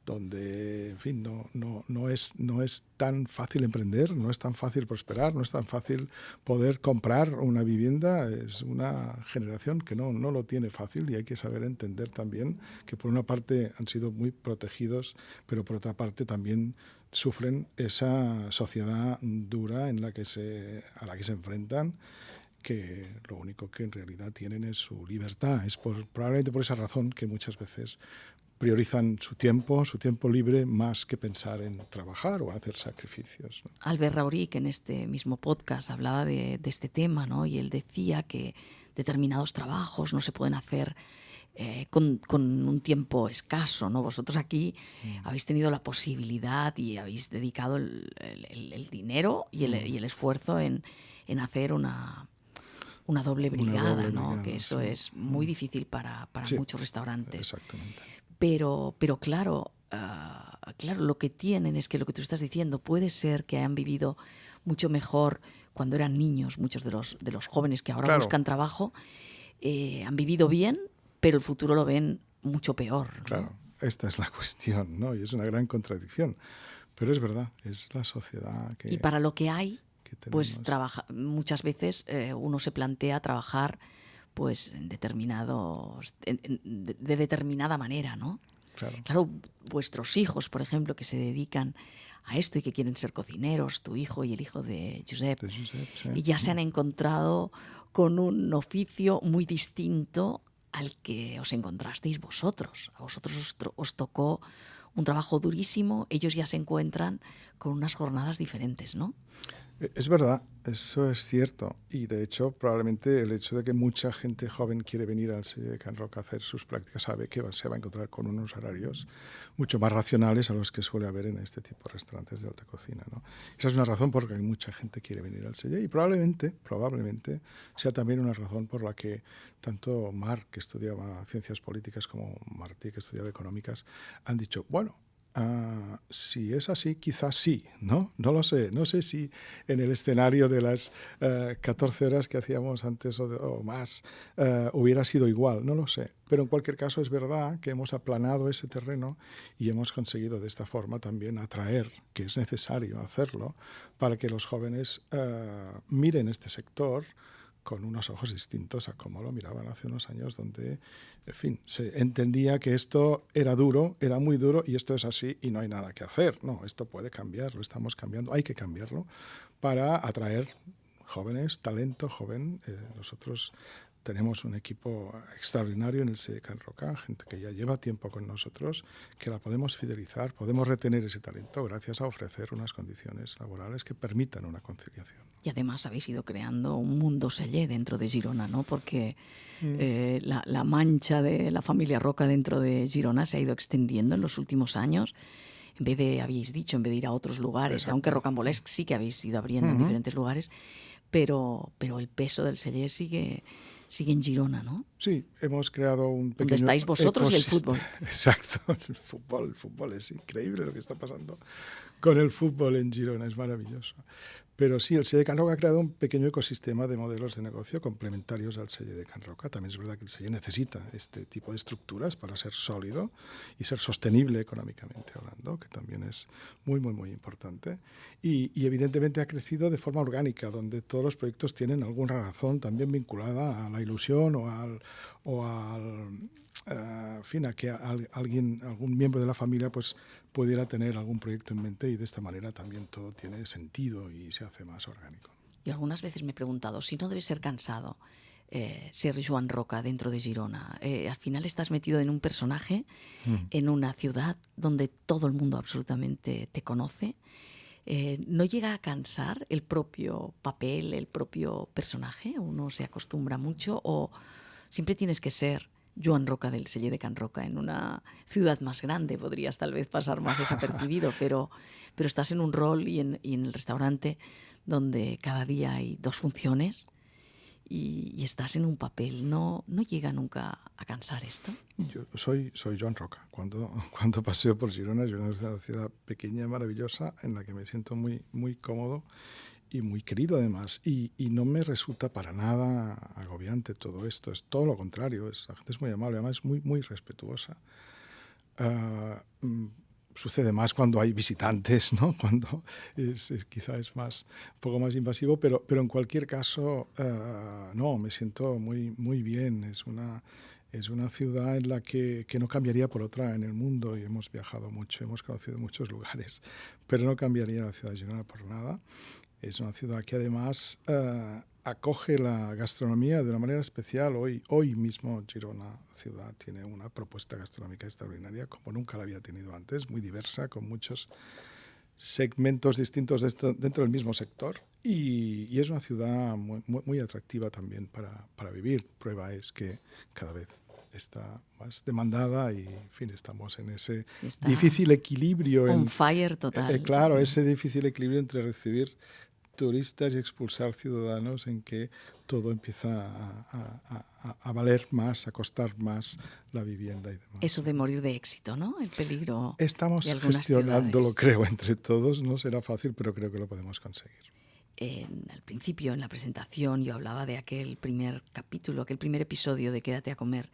en fin, no es tan fácil emprender, no es tan fácil prosperar, no es tan fácil poder comprar una vivienda. Es una generación que no lo tiene fácil, y hay que saber entender también que por una parte han sido muy protegidos, pero por otra parte también sufren esa sociedad dura a la que se enfrentan, que lo único que en realidad tienen es su libertad. Es probablemente por esa razón que muchas veces priorizan su tiempo libre, más que pensar en trabajar o hacer sacrificios, ¿no? Albert Rauric en este mismo podcast hablaba de este tema, ¿no? Y él decía que determinados trabajos no se pueden hacer con un tiempo escaso, ¿no? Vosotros aquí habéis tenido la posibilidad y habéis dedicado el dinero y el esfuerzo en hacer una doble brigada, ¿no? Que eso sí. es muy difícil para Sí, muchos restaurantes. exactamente. Pero claro, claro, lo que tienen es que lo que tú estás diciendo puede ser que hayan vivido mucho mejor cuando eran niños, muchos de los jóvenes que ahora Claro. buscan trabajo, han vivido bien, pero el futuro lo ven mucho peor, ¿no? Claro, esta es la cuestión, ¿no? Y es una gran contradicción. Pero es verdad, es la sociedad que... Y para lo que hay, pues tenemos. muchas veces uno se plantea trabajar pues en determinados de determinada manera, ¿no? Claro. Claro, vuestros hijos, por ejemplo, que se dedican a esto y que quieren ser cocineros, tu hijo y el hijo de Josep, Sí. y ya se han encontrado con un oficio muy distinto al que os encontrasteis vosotros. A vosotros os tocó un trabajo durísimo, ellos ya se encuentran con unas jornadas diferentes, ¿no? Es verdad, eso es cierto. Y de hecho, probablemente el hecho de que mucha gente joven quiere venir al Selle de Can Roca a hacer sus prácticas sabe que se va a encontrar con unos horarios mucho más racionales a los que suele haber en este tipo de restaurantes de alta cocina, ¿no? Esa es una razón por la que mucha gente quiere venir al Selle y probablemente sea también una razón por la que tanto Marc, que estudiaba ciencias políticas, como Martí, que estudiaba económicas, han dicho, bueno, si es así, quizás sí, ¿no? No lo sé. No sé si en el escenario de las 14 horas que hacíamos antes o más hubiera sido igual, no lo sé. Pero en cualquier caso es verdad que hemos aplanado ese terreno y hemos conseguido de esta forma también atraer, que es necesario hacerlo, para que los jóvenes miren este sector con unos ojos distintos a cómo lo miraban hace unos años, donde, en fin, se entendía que esto era duro, era muy duro, y esto es así y no hay nada que hacer. No, esto puede cambiar, lo estamos cambiando, hay que cambiarlo para atraer jóvenes, talento joven. Nosotros tenemos un equipo extraordinario en el Selle de Can Roca, gente que ya lleva tiempo con nosotros, que la podemos fidelizar, podemos retener ese talento gracias a ofrecer unas condiciones laborales que permitan una conciliación. Y además habéis ido creando un mundo Selle dentro de Girona, ¿no? Porque la mancha de la familia Roca dentro de Girona se ha ido extendiendo en los últimos años. En vez de, habéis dicho, en vez de ir a otros lugares, Exacto. aunque Rocambolesque sí que habéis ido abriendo en diferentes lugares, pero el peso del Selle sigue en Girona, ¿no? Sí, hemos creado un pequeño... Donde estáis vosotros y el fútbol. Exacto, el fútbol es increíble lo que está pasando con el fútbol en Girona, es maravilloso. Pero sí, el Selle de Can Roca ha creado un pequeño ecosistema de modelos de negocio complementarios al Selle de Can Roca. También es verdad que el Selle necesita este tipo de estructuras para ser sólido y ser sostenible económicamente hablando, que también es muy, muy, muy importante. Y evidentemente ha crecido de forma orgánica, donde todos los proyectos tienen alguna razón también vinculada a la ilusión en fin, a que algún miembro de la familia pues pudiera tener algún proyecto en mente, y de esta manera también todo tiene sentido y se hace más orgánico. Y algunas veces me he preguntado si no debe ser cansado ser Joan Roca dentro de Girona. Al final estás metido en un personaje, en una ciudad donde todo el mundo absolutamente te conoce. ¿No llega a cansar el propio papel, el propio personaje? ¿Uno se acostumbra mucho o siempre tienes que ser Joan Roca del Selle de Can Roca? En una ciudad más grande podrías tal vez pasar más desapercibido, pero estás en un rol y en el restaurante donde cada día hay 2 funciones y estás en un papel. ¿No llega nunca a cansar esto? Yo soy Joan Roca. Cuando paseo por Girona es una ciudad pequeña, maravillosa, en la que me siento muy, muy cómodo y muy querido además, y no me resulta para nada agobiante todo esto, es todo lo contrario, la gente es muy amable, además es muy, muy respetuosa. Sucede más cuando hay visitantes, ¿no? Cuando quizá es un poco más invasivo, pero en cualquier caso, no, me siento muy, muy bien. Es una ciudad en la que no cambiaría por otra en el mundo, y hemos viajado mucho, hemos conocido muchos lugares, pero no cambiaría la ciudad de Girona por nada. Es una ciudad que además acoge la gastronomía de una manera especial. Hoy mismo Girona ciudad tiene una propuesta gastronómica extraordinaria como nunca la había tenido antes, muy diversa, con muchos segmentos distintos dentro del mismo sector, y es una ciudad muy atractiva también para vivir. Prueba es que cada vez está más demandada y, en fin, estamos en ese Está difícil equilibrio. on fire total. Claro, ese difícil equilibrio entre recibir turistas y expulsar ciudadanos, en que todo empieza a valer más, a costar más la vivienda y demás. Eso de morir de éxito, ¿no? El peligro Estamos de algunas gestionándolo, ciudades. creo, entre todos. No será fácil, pero creo que lo podemos conseguir. Al principio, en la presentación, yo hablaba de aquel primer capítulo, aquel primer episodio de Quédate a comer,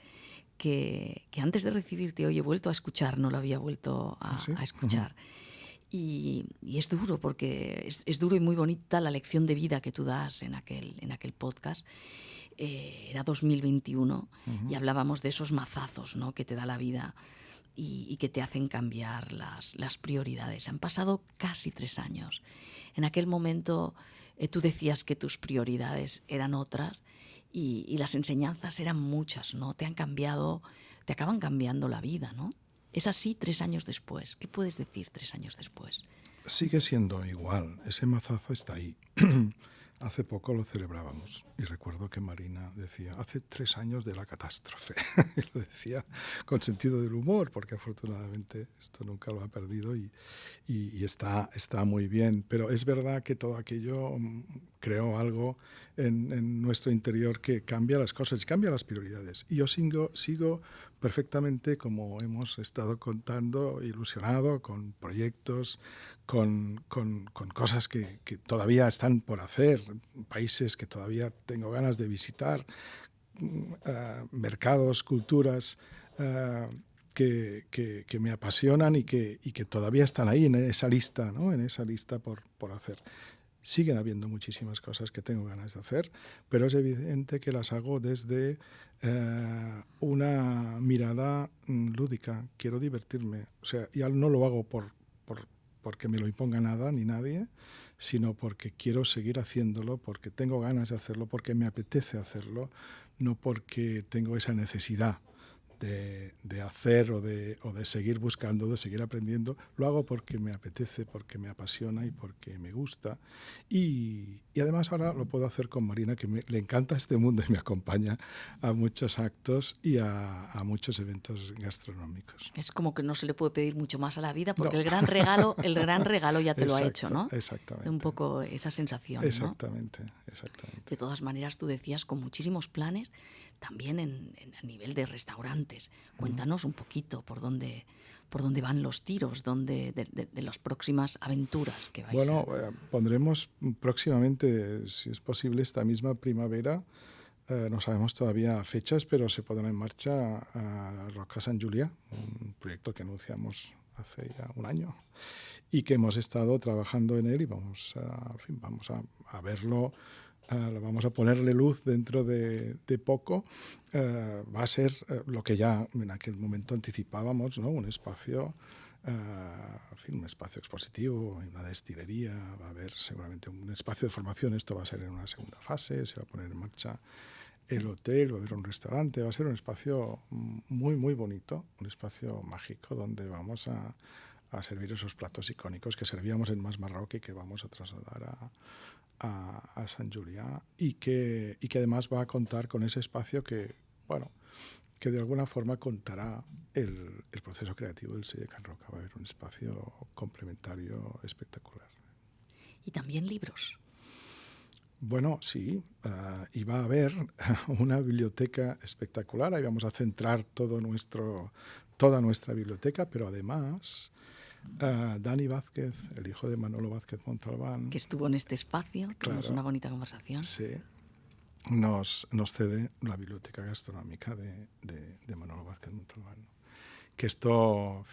que antes de recibirte hoy he vuelto a escuchar, no lo había vuelto ¿Sí? a escuchar. Y es duro, porque es duro y muy bonita la lección de vida que tú das en aquel podcast. Era 2021 y hablábamos de esos mazazos, ¿no?, que te da la vida y que te hacen cambiar las prioridades. Han pasado casi 3 años. En aquel momento tú decías que tus prioridades eran otras y las enseñanzas eran muchas, ¿no? Te han cambiado, te acaban cambiando la vida, ¿no? Es así 3 años después. ¿Qué puedes decir 3 años después? Sigue siendo igual. Ese mazazo está ahí. Hace poco lo celebrábamos y recuerdo que Marina decía, hace 3 años de la catástrofe. Y lo decía con sentido del humor, porque afortunadamente esto nunca lo ha perdido y está muy bien. Pero es verdad que todo aquello creó algo en nuestro interior que cambia las cosas, cambia las prioridades. Y yo sigo perfectamente, como hemos estado contando, ilusionado con proyectos, con cosas que todavía están por hacer, países que todavía tengo ganas de visitar, mercados, culturas que me apasionan y que todavía están ahí en esa lista, ¿no? En esa lista por hacer. Siguen habiendo muchísimas cosas que tengo ganas de hacer, pero es evidente que las hago desde una mirada lúdica. Quiero divertirme. O sea, ya no lo hago porque me lo imponga nada ni nadie, sino porque quiero seguir haciéndolo, porque tengo ganas de hacerlo, porque me apetece hacerlo, no porque tengo esa necesidad de hacer o de seguir buscando, de seguir aprendiendo. Lo hago porque me apetece, porque me apasiona y porque me gusta. Y además ahora lo puedo hacer con Marina, que le encanta este mundo y me acompaña a muchos actos y a muchos eventos gastronómicos. Es como que no se le puede pedir mucho más a la vida, porque No. el gran regalo ya te lo ha hecho, ¿no? Exactamente. Un poco esa sensación, Exactamente, ¿no? exactamente. De todas maneras, tú decías con muchísimos planes, también a nivel de restaurantes. Cuéntanos un poquito por dónde van los tiros, de las próximas aventuras que vais a... Pondremos próximamente, si es posible, esta misma primavera, no sabemos todavía fechas, pero se pondrá en marcha a Roca Sant Julià, un proyecto que anunciamos hace ya un año y que hemos estado trabajando en él y vamos a verlo. Vamos a ponerle luz dentro de poco. Va a ser lo que ya en aquel momento anticipábamos, ¿no? Un espacio, un espacio expositivo, una destilería, va a haber seguramente un espacio de formación. Esto va a ser en una segunda fase, se va a poner en marcha el hotel, va a haber un restaurante, va a ser un espacio muy bonito, un espacio mágico donde vamos a servir esos platos icónicos que servíamos en Mas Marroc y que vamos a trasladar a Sant Julià y que además va a contar con ese espacio que de alguna forma contará el proceso creativo del Sello Can Roca. Va a haber un espacio complementario espectacular. Y también libros. Bueno, sí, y va a haber una biblioteca espectacular. Ahí vamos a centrar toda nuestra biblioteca, pero además Dani Vázquez, el hijo de Manolo Vázquez Montalbán, que estuvo en este espacio, tuvimos una bonita conversación. Sí, nos cede la biblioteca gastronómica de Manolo Vázquez Montalbán. Que esto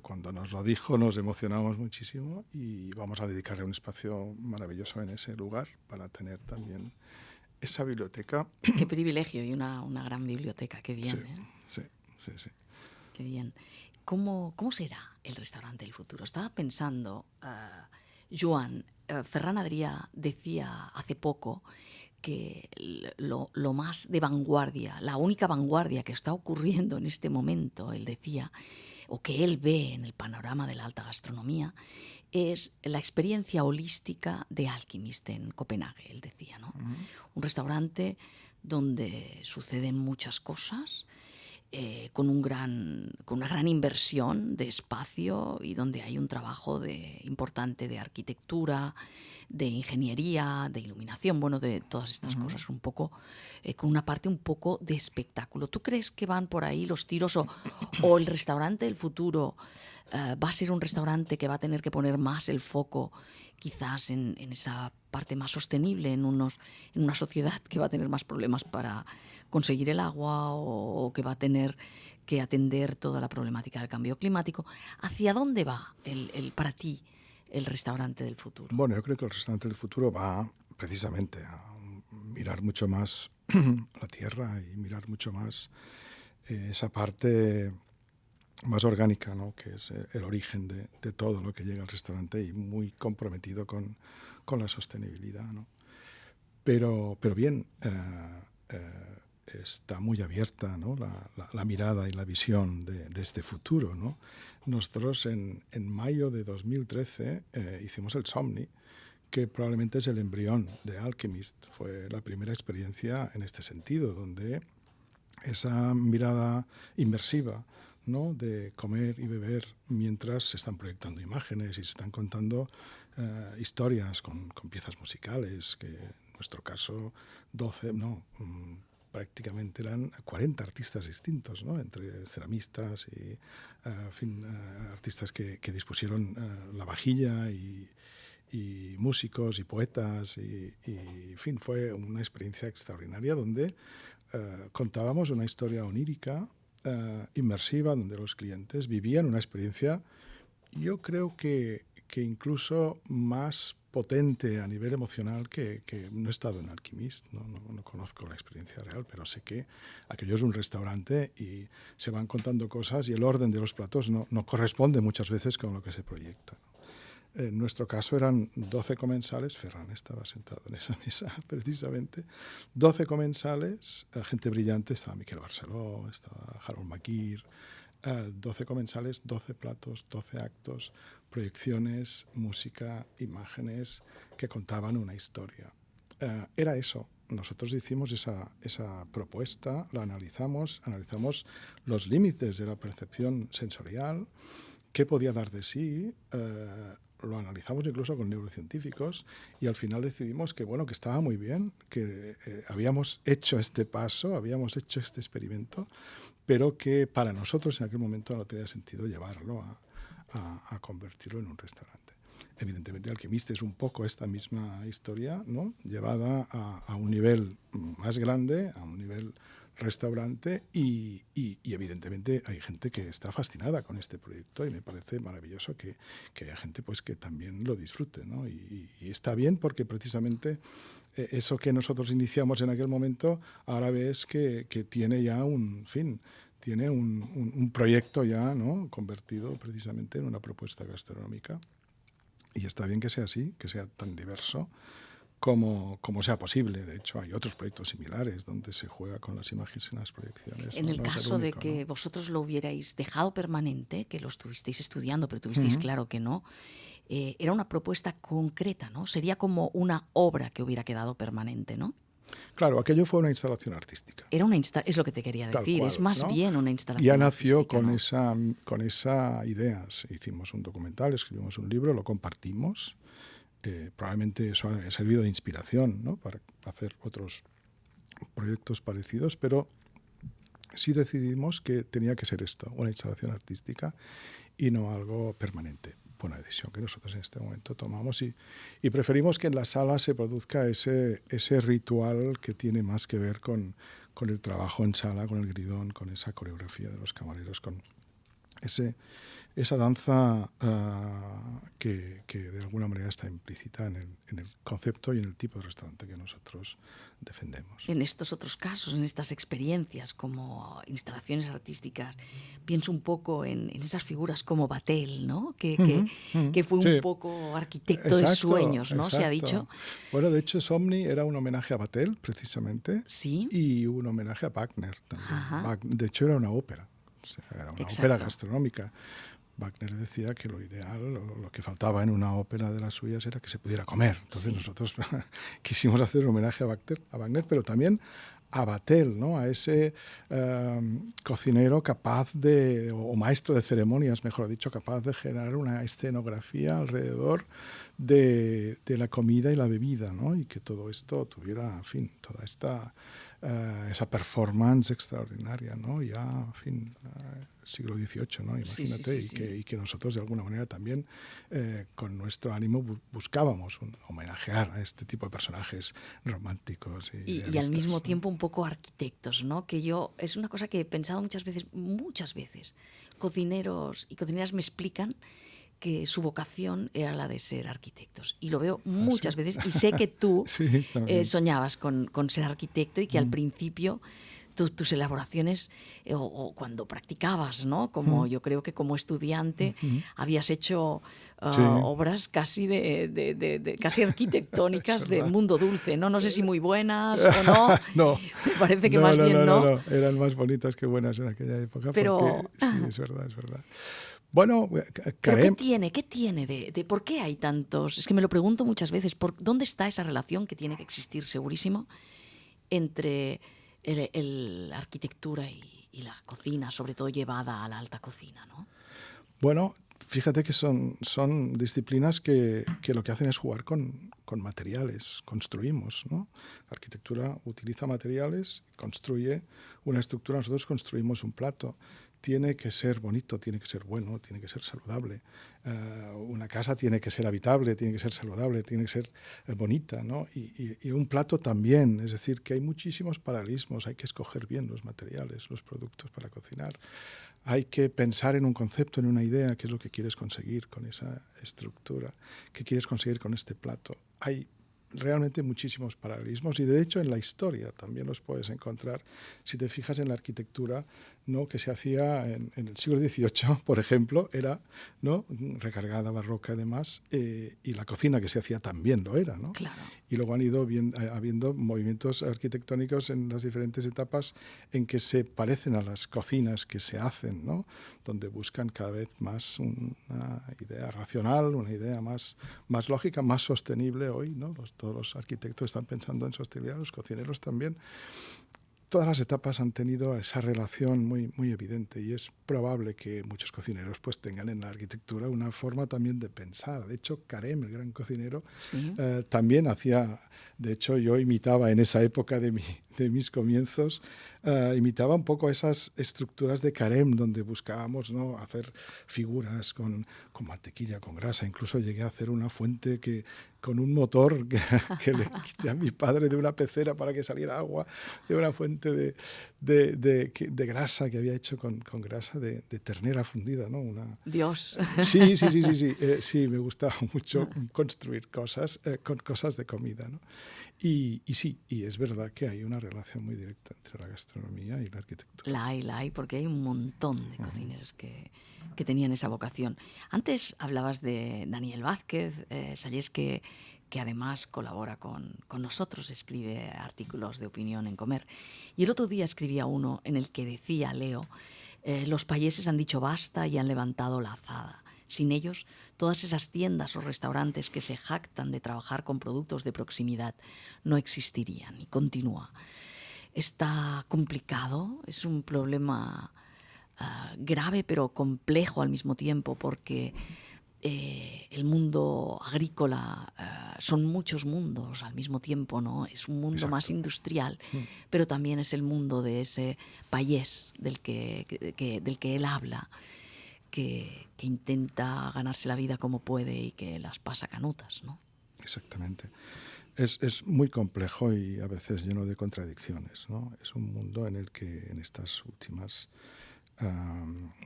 cuando nos lo dijo nos emocionamos muchísimo y vamos a dedicarle un espacio maravilloso en ese lugar para tener también esa biblioteca. Qué privilegio y una gran biblioteca, qué bien. Sí. Qué bien. ¿Cómo será el restaurante del futuro? Estaba pensando, Joan, Ferran Adrià decía hace poco que lo más de vanguardia, la única vanguardia que está ocurriendo en este momento, él decía, o que él ve en el panorama de la alta gastronomía, es la experiencia holística de Alchemist en Copenhague, él decía, ¿no? Un restaurante donde suceden muchas cosas, con una gran inversión de espacio y donde hay un trabajo importante de arquitectura, de ingeniería, de iluminación, bueno, de todas estas cosas, un poco, con una parte un poco de espectáculo. ¿Tú crees que van por ahí los tiros o el restaurante del futuro va a ser un restaurante que va a tener que poner más el foco quizás en esa parte más sostenible, en una sociedad que va a tener más problemas para conseguir el agua o que va a tener que atender toda la problemática del cambio climático? ¿Hacia dónde va para ti el restaurante del futuro? Bueno, yo creo que el restaurante del futuro va precisamente a mirar mucho más la tierra y mirar mucho más esa parte más orgánica, ¿no? Que es el origen de todo lo que llega al restaurante y muy comprometido con la sostenibilidad, ¿no? Pero bien, está muy abierta, ¿no? la mirada y la visión de este futuro, ¿no? Nosotros en mayo de 2013 hicimos el Somni, que probablemente es el embrión de Alchemist. Fue la primera experiencia en este sentido, donde esa mirada inmersiva, ¿no? De comer y beber mientras se están proyectando imágenes y se están contando historias con piezas musicales, que en nuestro caso prácticamente eran 40 artistas distintos, ¿no? Entre ceramistas y artistas que dispusieron la vajilla y músicos y poetas y, en fin, fue una experiencia extraordinaria donde contábamos una historia onírica, inmersiva, donde los clientes vivían una experiencia, yo creo que incluso más potente a nivel emocional que no he estado en Alchemist, no conozco la experiencia real, pero sé que aquello es un restaurante y se van contando cosas y el orden de los platos no corresponde muchas veces con lo que se proyecta. En nuestro caso eran 12 comensales, Ferran estaba sentado en esa mesa precisamente, 12 comensales, gente brillante, estaba Miquel Barceló, estaba Harold Makir, 12 comensales, 12 platos, 12 actos, proyecciones, música, imágenes que contaban una historia. Era eso. Nosotros hicimos esa propuesta, la analizamos los límites de la percepción sensorial, qué podía dar de sí, lo analizamos incluso con neurocientíficos y al final decidimos que, bueno, que estaba muy bien, que habíamos hecho este paso, habíamos hecho este experimento, pero que para nosotros en aquel momento no tenía sentido llevarlo a convertirlo en un restaurante. Evidentemente, Alchemist es un poco esta misma historia, ¿no? Llevada a un nivel más grande, a un nivel restaurante y evidentemente hay gente que está fascinada con este proyecto y me parece maravilloso que haya gente pues que también lo disfrute, ¿no? Y está bien porque precisamente eso que nosotros iniciamos en aquel momento ahora ves que tiene ya tiene un proyecto ya, ¿no? Convertido precisamente en una propuesta gastronómica y está bien que sea así, que sea tan diverso como sea posible. De hecho, hay otros proyectos similares donde se juega con las imágenes y las proyecciones. En el caso de que vosotros lo hubierais dejado permanente, que lo estuvisteis estudiando, pero tuvisteis claro que no, era una propuesta concreta, ¿no? Sería como una obra que hubiera quedado permanente, ¿no? Claro, aquello fue una instalación artística. Es lo que te quería decir, cual, es más ¿no? bien una instalación ya nació artística, con esa idea. Hicimos un documental, escribimos un libro, lo compartimos. Probablemente eso ha servido de inspiración, ¿no? Para hacer otros proyectos parecidos, pero sí decidimos que tenía que ser esto, una instalación artística y no algo permanente. Fue una decisión que nosotros en este momento tomamos y preferimos que en la sala se produzca ese ritual que tiene más que ver con el trabajo en sala, con el gridón, con esa coreografía de los camareros, con esa danza que que de alguna manera está implícita en el concepto y en el tipo de restaurante que nosotros defendemos. En estos otros casos, en estas experiencias como instalaciones artísticas, pienso un poco en esas figuras como Vatel, ¿no? Que fue un Sí, poco arquitecto de sueños, ¿no? Se ha dicho. Bueno, de hecho, Somni era un homenaje a Vatel, precisamente, Sí. y un homenaje a Wagner también. De hecho, era una ópera, o sea, era una ópera gastronómica. Wagner decía que lo ideal, lo que faltaba en una ópera de las suyas era que se pudiera comer. Entonces nosotros quisimos hacer un homenaje a Wagner, pero también a Vatel, ¿no? A ese cocinero capaz o maestro de ceremonias, mejor dicho, capaz de generar una escenografía alrededor de la comida y la bebida, ¿no? Y que todo esto tuviera, en fin, toda esa performance extraordinaria, ¿no? Ya, en fin, siglo XVIII, ¿no? Imagínate, y que nosotros de alguna manera también con nuestro ánimo buscábamos homenajear a este tipo de personajes románticos y al mismo tiempo un poco arquitectos, ¿no? Que yo, es una cosa que he pensado muchas veces, cocineros y cocineras me explican que su vocación era la de ser arquitectos. Y lo veo muchas veces, y sé que tú soñabas con ser arquitecto y que al principio tus elaboraciones o cuando practicabas, ¿no? Como yo creo que como estudiante habías hecho obras casi casi arquitectónicas de mundo dulce, ¿no? No sé si muy buenas o no. No, me parece que más bien no. Eran más bonitas que buenas en aquella época. Pero porque, sí, es verdad. Bueno, ¿Pero qué tiene de por qué hay tantos? Es que me lo pregunto muchas veces. ¿Dónde está esa relación que tiene que existir segurísimo entre la arquitectura y la cocina, sobre todo llevada a la alta cocina, ¿no? Bueno, fíjate que son disciplinas que lo que hacen es jugar con materiales, construimos, ¿no? La arquitectura utiliza materiales, construye una estructura, nosotros construimos un plato. Tiene que ser bonito, tiene que ser bueno, tiene que ser saludable. Una casa tiene que ser habitable, tiene que ser saludable, tiene que ser bonita, ¿no? Y un plato también, es decir, que hay muchísimos paralelismos, hay que escoger bien los materiales, los productos para cocinar. Hay que pensar en un concepto, en una idea, qué es lo que quieres conseguir con esa estructura, qué quieres conseguir con este plato. Hay realmente muchísimos paralelismos y de hecho en la historia también los puedes encontrar. Si te fijas en la arquitectura, ¿no? Que se hacía en el siglo XVIII, por ejemplo, era, ¿no? Recargada, barroca además, y la cocina que se hacía también lo era, ¿no? Claro. Y luego han ido habiendo movimientos arquitectónicos en las diferentes etapas en que se parecen a las cocinas que se hacen, ¿no? Donde buscan cada vez más una idea racional, una idea más lógica, más sostenible hoy, ¿no? Todos los arquitectos están pensando en sostenibilidad, los cocineros también. Todas las etapas han tenido esa relación muy, muy evidente y es probable que muchos cocineros pues tengan en la arquitectura una forma también de pensar. De hecho, Carême, el gran cocinero, también hacía, de hecho yo imitaba en esa época de mis comienzos, imitaba un poco esas estructuras de Carême donde buscábamos, ¿no? Hacer figuras con mantequilla, con grasa. Incluso llegué a hacer una fuente con un motor que le quité a mi padre de una pecera para que saliera agua, de una fuente de grasa que había hecho con grasa de ternera fundida, ¿no? Dios. Sí, sí, me gustaba mucho construir cosas con cosas de comida, ¿no? Y sí, y es verdad que hay una relación muy directa entre la gastronomía y la arquitectura. La hay, porque hay un montón de cocineros que tenían esa vocación. Antes hablabas de Daniel Vázquez, Sallés, que además colabora con nosotros, escribe artículos de opinión en Comer. Y el otro día escribía uno en el que decía, leo, los payeses han dicho basta y han levantado la azada. Sin ellos, todas esas tiendas o restaurantes que se jactan de trabajar con productos de proximidad no existirían. Y continúa. Está complicado, es un problema grave pero complejo al mismo tiempo porque el mundo agrícola son muchos mundos al mismo tiempo, ¿no? Es un mundo más industrial, pero también es el mundo de ese payés del que él habla, que intenta ganarse la vida como puede y que las pasa canutas, ¿no? Exactamente. Es muy complejo y a veces lleno de contradicciones, ¿no? Es un mundo en el que en estas últimas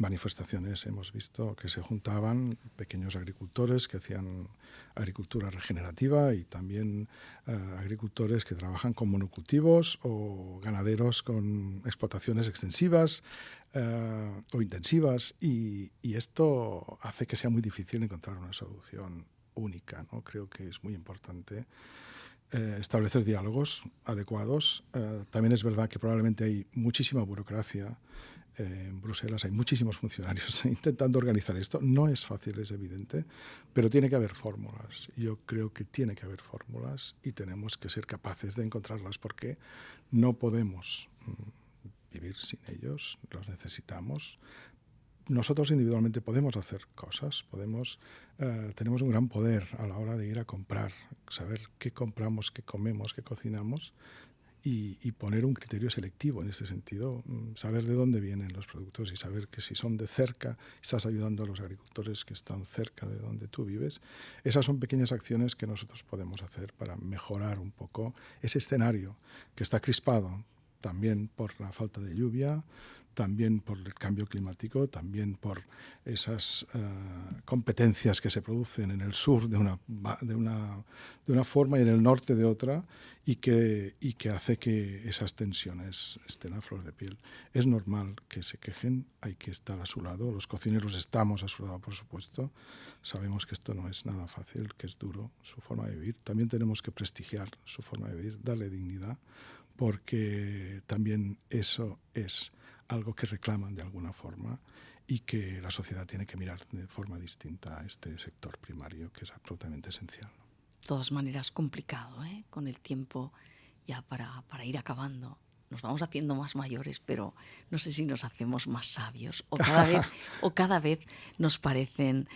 manifestaciones hemos visto que se juntaban pequeños agricultores que hacían agricultura regenerativa y también agricultores que trabajan con monocultivos o ganaderos con explotaciones extensivas o intensivas y esto hace que sea muy difícil encontrar una solución única, ¿no? Creo que es muy importante establecer diálogos adecuados. También es verdad que probablemente hay muchísima burocracia. En Bruselas hay muchísimos funcionarios intentando organizar esto. No es fácil, es evidente, pero tiene que haber fórmulas. Yo creo que tiene que haber fórmulas y tenemos que ser capaces de encontrarlas porque no podemos vivir sin ellos, los necesitamos. Nosotros individualmente podemos hacer cosas, tenemos un gran poder a la hora de ir a comprar, saber qué compramos, qué comemos, qué cocinamos y poner un criterio selectivo en este sentido, saber de dónde vienen los productos y saber que si son de cerca, estás ayudando a los agricultores que están cerca de donde tú vives. Esas son pequeñas acciones que nosotros podemos hacer para mejorar un poco ese escenario que está crispado también por la falta de lluvia, también por el cambio climático, también por esas competencias que se producen en el sur de una forma y en el norte de otra y que hace que esas tensiones estén a flor de piel. Es normal que se quejen, hay que estar a su lado, los cocineros estamos a su lado, por supuesto, sabemos que esto no es nada fácil, que es duro su forma de vivir, también tenemos que prestigiar su forma de vivir, darle dignidad, porque también eso es algo que reclaman de alguna forma y que la sociedad tiene que mirar de forma distinta a este sector primario que es absolutamente esencial. De todas maneras, complicado, ¿eh? Con el tiempo ya para ir acabando. Nos vamos haciendo más mayores, pero no sé si nos hacemos más sabios o cada vez nos parecen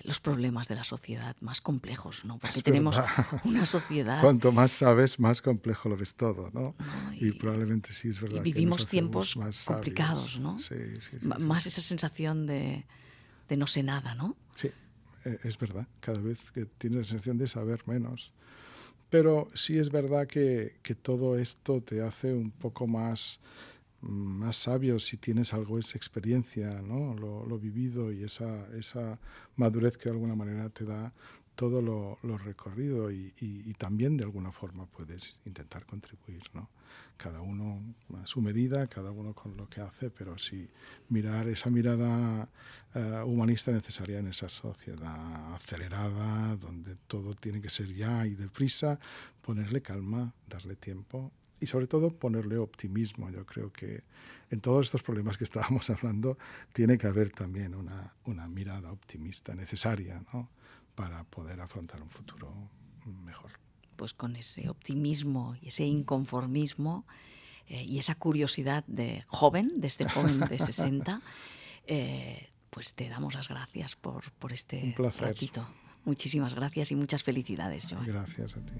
los problemas de la sociedad más complejos, ¿no? Porque tenemos una sociedad... Cuanto más sabes, más complejo lo ves todo, ¿no? Y probablemente sí es verdad. Y vivimos que tiempos más complicados, ¿no? Sí, más esa sensación de no sé nada, ¿no? Sí, es verdad. Cada vez que tienes la sensación de saber menos. Pero sí es verdad que todo esto te hace un poco más sabio si tienes algo, esa experiencia, ¿no? Lo vivido y esa madurez que de alguna manera te da todo lo recorrido y también de alguna forma puedes intentar contribuir, ¿no? Cada uno a su medida, cada uno con lo que hace, pero sí mirar esa mirada humanista necesaria en esa sociedad acelerada, donde todo tiene que ser ya y deprisa, ponerle calma, darle tiempo y sobre todo ponerle optimismo. Yo creo que en todos estos problemas que estábamos hablando tiene que haber también una mirada optimista necesaria, ¿no? Para poder afrontar un futuro mejor. Pues con ese optimismo y ese inconformismo y esa curiosidad de este joven de 60, pues te damos las gracias por este ratito. Muchísimas gracias y muchas felicidades, Joan. Gracias a ti.